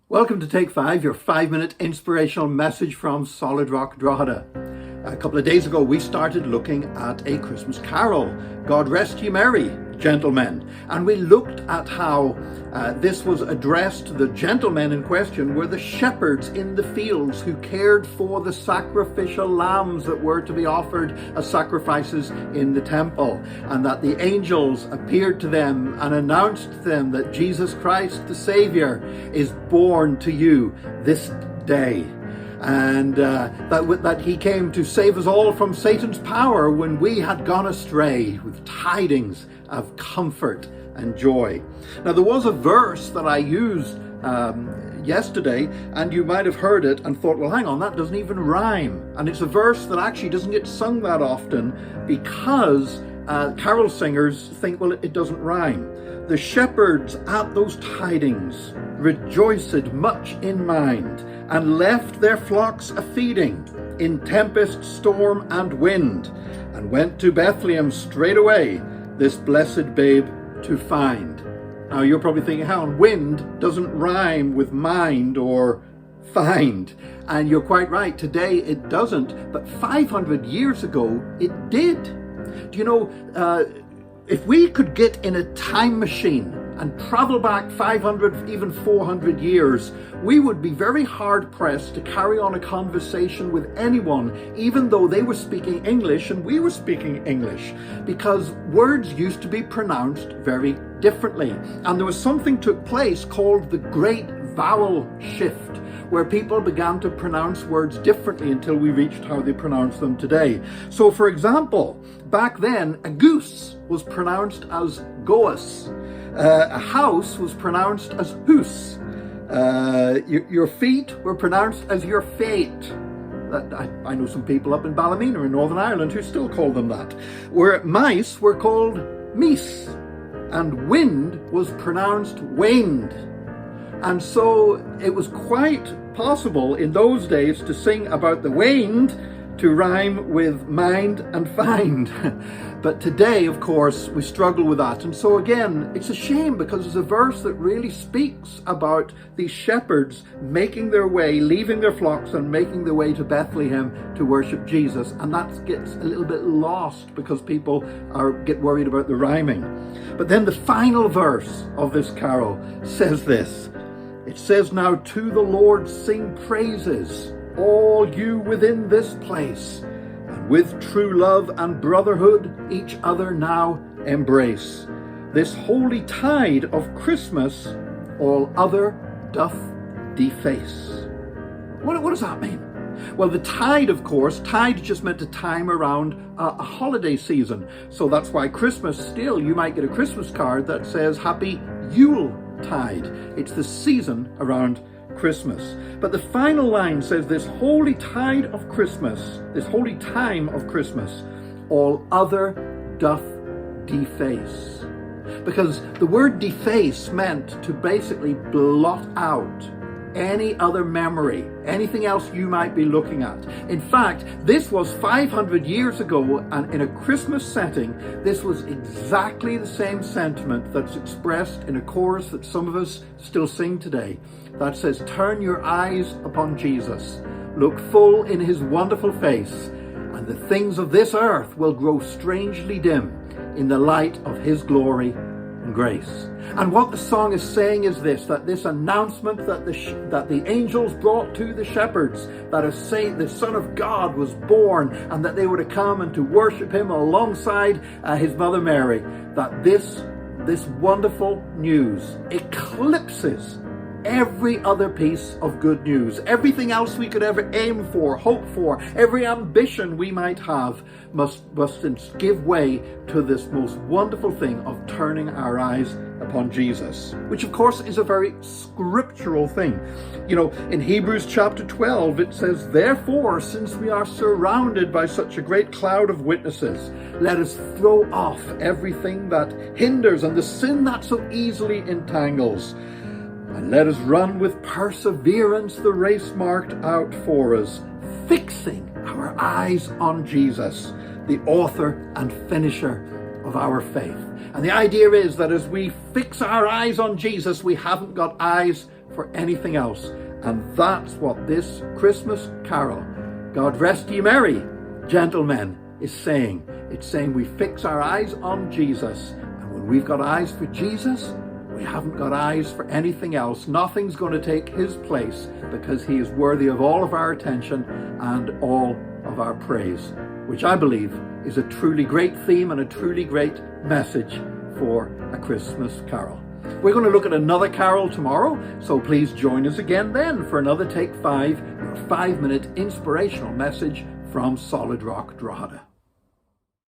Welcome to Take 5, your 5-minute inspirational message from Solid Rock Drogheda. A couple of days ago, we started looking at a Christmas carol, God Rest Ye Merry, Gentlemen. And we looked at how this was addressed to the gentlemen in question were the shepherds in the fields who cared for the sacrificial lambs that were to be offered as sacrifices in the temple. And that the angels appeared to them and announced to them that Jesus Christ, the Savior, is born to you this day. And that he came to save us all from Satan's power when we had gone astray, with tidings of comfort and joy. Now, there was a verse that I used yesterday, and you might have heard it and thought, well, hang on, that doesn't even rhyme. And it's a verse that actually doesn't get sung that often because carol singers think, well, it doesn't rhyme. The shepherds at those tidings rejoiced much in mind, and left their flocks a-feeding in tempest, storm, and wind, and went to Bethlehem straightway, this blessed babe to find. Now you're probably thinking, how wind doesn't rhyme with mind or find. And you're quite right, today it doesn't, but 500 years ago it did. Do you know, if we could get in a time machine and travel back 500, even 400 years, we would be very hard-pressed to carry on a conversation with anyone, even though they were speaking English and we were speaking English, because words used to be pronounced very differently. And there was something took place called the Great Vowel Shift, where people began to pronounce words differently until we reached how they pronounce them today. So, for example, back then, a goose was pronounced as goas. A house was pronounced as hoose. Your feet were pronounced as your fate. I know some people up in Ballymena in Northern Ireland who still call them that. Where mice were called meese, and wind was pronounced waned. And so it was quite possible in those days to sing about the waned to rhyme with mind and find. But today, of course, we struggle with that. And so again, it's a shame because there's a verse that really speaks about these shepherds making their way, leaving their flocks and making their way to Bethlehem to worship Jesus. And that gets a little bit lost because people get worried about the rhyming. But then the final verse of this carol says this. It says, "Now to the Lord sing praises, all you within this place, and with true love and brotherhood each other now embrace. This holy tide of Christmas all other doth deface." What does that mean? Well, the tide, of course, tide just meant a time around a holiday season. So that's why Christmas, still, you might get a Christmas card that says Happy Yule Tide. It's the season around Christmas. But the final line says, this holy tide of Christmas, this holy time of Christmas, all other doth deface. Because the word deface meant to basically blot out any other memory, anything else you might be looking at. In fact, this was 500 years ago, and in a Christmas setting, this was exactly the same sentiment that's expressed in a chorus that some of us still sing today, that says, "Turn your eyes upon Jesus, look full in his wonderful face, and the things of this earth will grow strangely dim in the light of his glory and grace." And what the song is saying is this, that this announcement that the angels brought to the shepherds, that the Son of God was born, and that they were to come and to worship him alongside his mother Mary, that this wonderful news eclipses every other piece of good news. Everything else we could ever aim for, hope for, every ambition we might have must give way to this most wonderful thing of turning our eyes upon Jesus, which of course is a very scriptural thing. You know, in Hebrews chapter 12, it says, "Therefore, since we are surrounded by such a great cloud of witnesses, let us throw off everything that hinders and the sin that so easily entangles. And let us run with perseverance the race marked out for us, fixing our eyes on Jesus, the author and finisher of our faith. And the idea is that as we fix our eyes on Jesus, we haven't got eyes for anything else. And that's what this Christmas carol, God Rest Ye Merry, Gentlemen, is saying. It's saying we fix our eyes on Jesus. And when we've got eyes for Jesus, we haven't got eyes for anything else. Nothing's going to take his place, because he is worthy of all of our attention and all of our praise, which I believe is a truly great theme and a truly great message for a Christmas carol. We're going to look at another carol tomorrow, so please join us again then for another Take 5, your 5-minute inspirational message from Solid Rock Drogheda.